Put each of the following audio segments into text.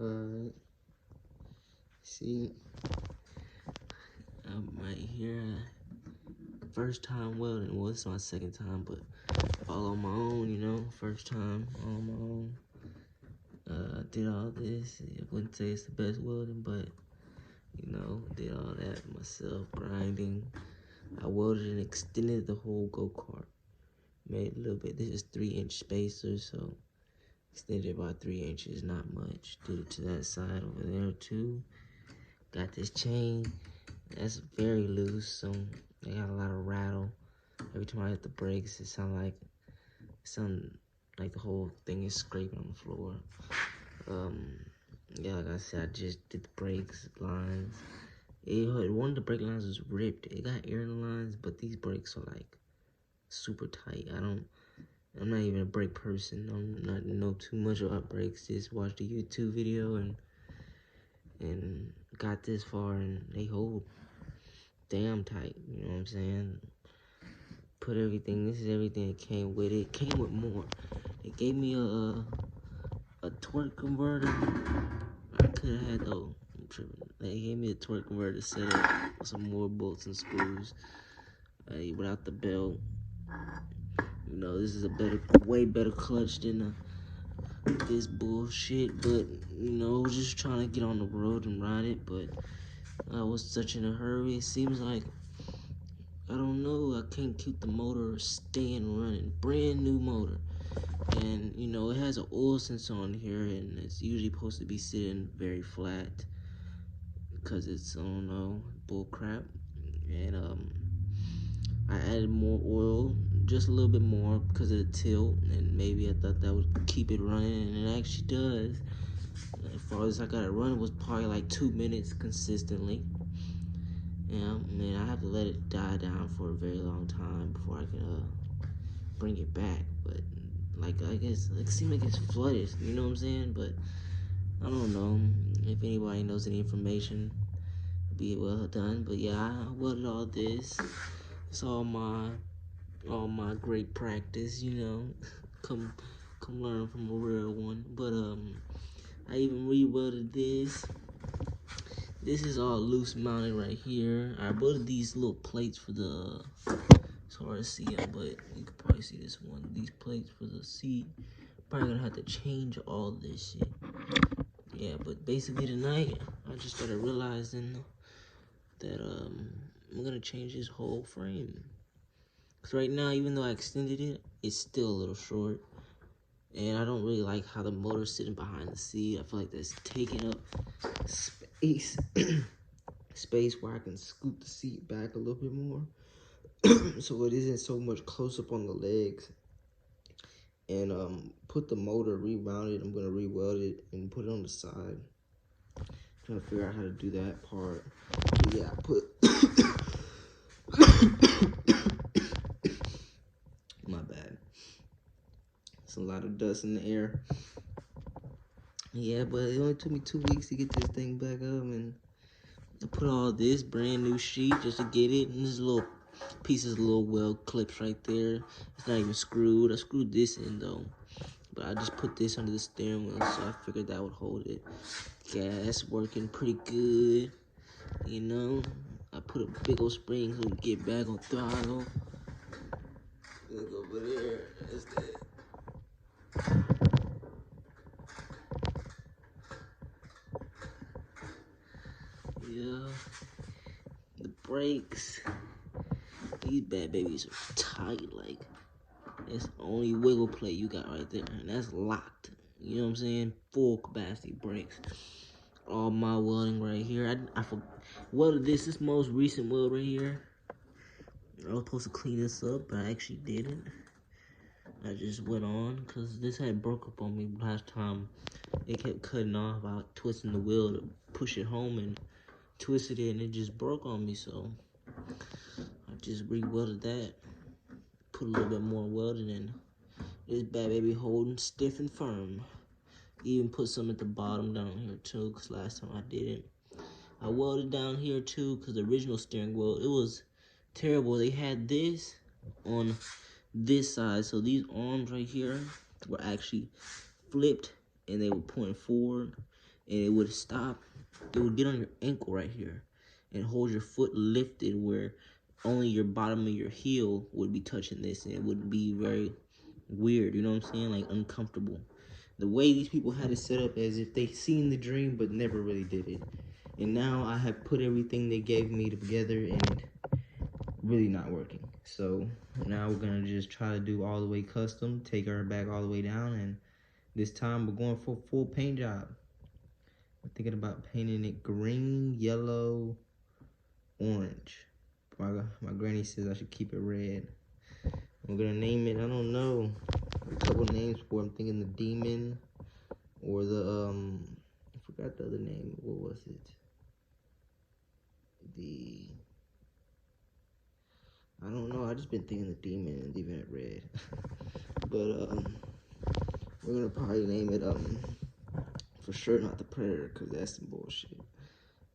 Alright. See, I'm right here. First time welding. Well, it's my second time, but all on my own, you know. First time all on my own. I did all this. I wouldn't say it's the best welding, but you know, did all that myself, grinding. I welded and extended the whole go-kart. Made a little bit. This is 3-inch spacer, so extended about 3 inches, not much. Did it to that side over there too. Got this chain that's very loose, so I got a lot of rattle. Every time I hit the brakes, it sound like the whole thing is scraping on the floor. Yeah, like I said, I just did the brakes lines. One of the brake lines was ripped. It got air in the lines, but these brakes are like super tight. I'm not even a brake person. I'm not know too much about brakes. Just watched a YouTube video and got this far, and they hold damn tight. You know what I'm saying? Put everything. This is everything that came with it. Came with more. They gave me a torque converter. I could have had though. I'm tripping. They gave me a torque converter set up with some more bolts and screws. Without the belt. You know, this is a way better clutch than this bullshit. But you know, just trying to get on the road and ride it. But I was such in a hurry. It seems like I don't know. I can't keep the motor staying running. Brand new motor. And you know, it has an oil sensor on here, and it's usually supposed to be sitting very flat because it's, I don't know, bull crap. And I added more oil, just a little bit more because of the tilt, and maybe I thought that would keep it running, and it actually does. As far as I got it running, was probably like 2 minutes consistently. Yeah, man, I have to let it die down for a very long time before I can bring it back. But like, I guess it seems like it's flooded, you know what I'm saying? But I don't know if anybody knows any information. It'd be well done. But yeah, I welded all this. It's all my great practice, you know. come learn from a real one. But I even re-welded this. This is all loose mounted right here. I welded these little plates for the, it's hard to see them, but you can probably see this one. These plates for the seat. Probably gonna have to change all this shit. Yeah, but basically tonight, I just started realizing that I'm gonna change this whole frame. Cause right now, even though I extended it, it's still a little short. And I don't really like how the motor's sitting behind the seat. I feel like that's taking up space. Space where I can scoop the seat back a little bit more. So it isn't so much close up on the legs. And put the motor, rewound it. I'm gonna re-weld it and put it on the side. Trying to figure out how to do that part. But yeah, I put my bad. It's a lot of dust in the air. Yeah, but it only took me 2 weeks to get this thing back up, and I put all this brand new sheet just to get it, and there's little pieces, little weld clips right there. It's not even screwed. I screwed this in though, but I just put this under the steering wheel, so I figured that would hold it. Gas working pretty good, you know. I put a big old spring so we get back on throttle. Look over there. That's that. Yeah. The brakes. These bad babies are tight. Like, that's the only wiggle plate you got right there. And that's locked. You know what I'm saying? Full capacity brakes. All my welding right here. I welded this most recent weld right here. I was supposed to clean this up, but I actually didn't. I just went on because this had broke up on me last time. It kept cutting off. I was twisting the wheel to push it home and twisted it, and it just broke on me. So I just re-welded that. Put a little bit more welding in. This bad baby holding stiff and firm. Even put some at the bottom down here too, because last time I didn't. I welded down here too, because the original steering wheel, it was terrible. They had this on this side, so these arms right here were actually flipped and they were pointing forward. and it would stop. It would get on your ankle right here and hold your foot lifted where only your bottom of your heel would be touching this, and it would be very weird, you know what I'm saying? Like uncomfortable. The way these people had it set up as if they seen the dream but never really did it. And now I have put everything they gave me together and really not working. So now we're gonna just try to do all the way custom, take our back all the way down, and this time we're going for a full paint job. I'm thinking about painting it green, yellow, orange. My granny says I should keep it red. I'm gonna name it, I don't know, a couple names for it. I'm thinking the demon or the I forgot the other name. What was it? I don't know. I just been thinking the demon and leaving it red. But we're gonna probably name it for sure not the Predator, because that's some bullshit.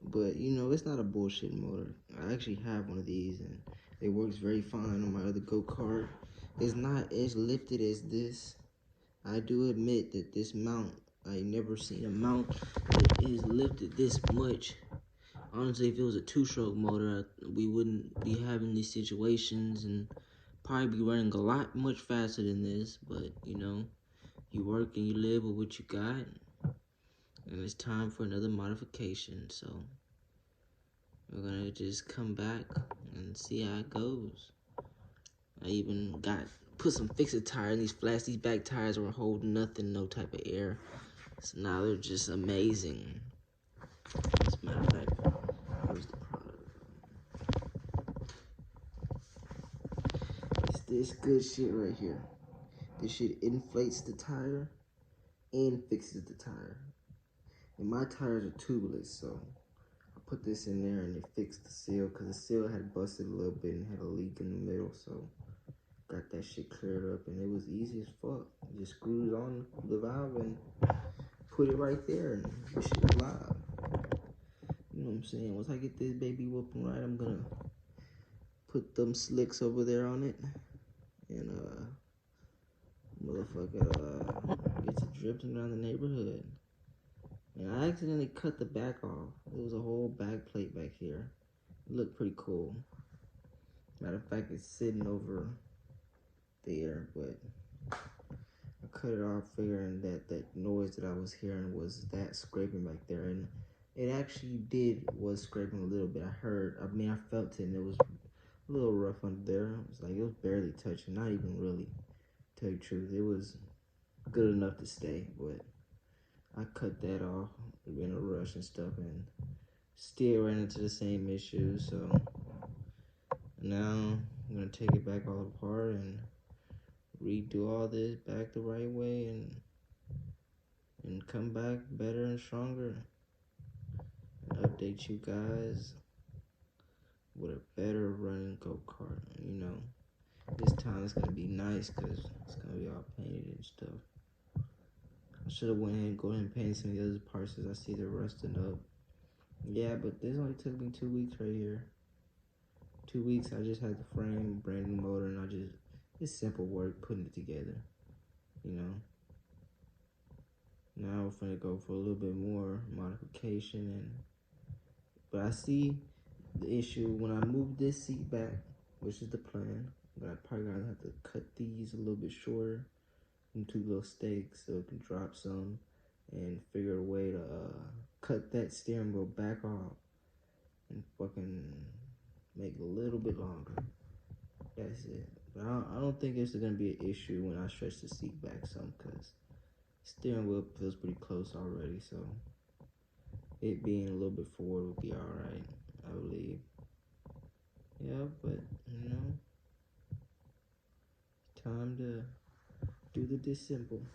But you know, it's not a bullshit motor. I actually have one of these and it works very fine on my other go-kart. It's not as lifted as this. I do admit that this mount, I never seen a mount that is lifted this much. Honestly, if it was a two-stroke motor, we wouldn't be having these situations and probably be running a lot much faster than this. But you know, you work and you live with what you got, and it's time for another modification. So we're gonna just come back and see how it goes. I even put some fixed tire in these flats. These back tires were holding nothing, no type of air. So now they're just amazing. As a matter of fact, here's the product. It's this good shit right here. This shit inflates the tire and fixes the tire. And my tires are tubeless, so I put this in there and it fixed the seal, because the seal had busted a little bit and had a leak in the middle, so got that shit cleared up, and it was easy as fuck. Just screwed on the valve and put it right there, and this shit was live. You know what I'm saying? Once I get this baby whooping right, I'm gonna put them slicks over there on it, and motherfucker gets it dripping around the neighborhood. And I accidentally cut the back off. There was a whole back plate back here. It looked pretty cool. Matter of fact, it's sitting over there, but I cut it off figuring that noise that I was hearing was that scraping back there, and it actually was scraping a little bit. I felt it, and it was a little rough under there. It was barely touching, not even really, to tell you the truth. It was good enough to stay, but I cut that off in a rush and stuff, and still ran into the same issue. So now I'm gonna take it back all apart and redo all this back the right way, and come back better and stronger, and update you guys with a better running go-kart. You know, this time it's gonna be nice because it's gonna be all painted and stuff. I should have went ahead and go ahead and painted some of the other parts as I see they're rusting up. Yeah, but this only took me 2 weeks right here. 2 weeks. I just had the frame, brand new motor, and it's simple work putting it together, you know. Now we're gonna go for a little bit more modification, but I see the issue when I move this seat back, which is the plan. But I probably gonna have to cut these a little bit shorter into little stakes so it can drop some, and figure a way to cut that steering wheel back off and fucking make it a little bit longer. That's it. But I don't think it's gonna be an issue when I stretch the seat back some, because steering wheel feels pretty close already, so it being a little bit forward would be alright, I believe. Yeah, but you know, time to do the disassemble.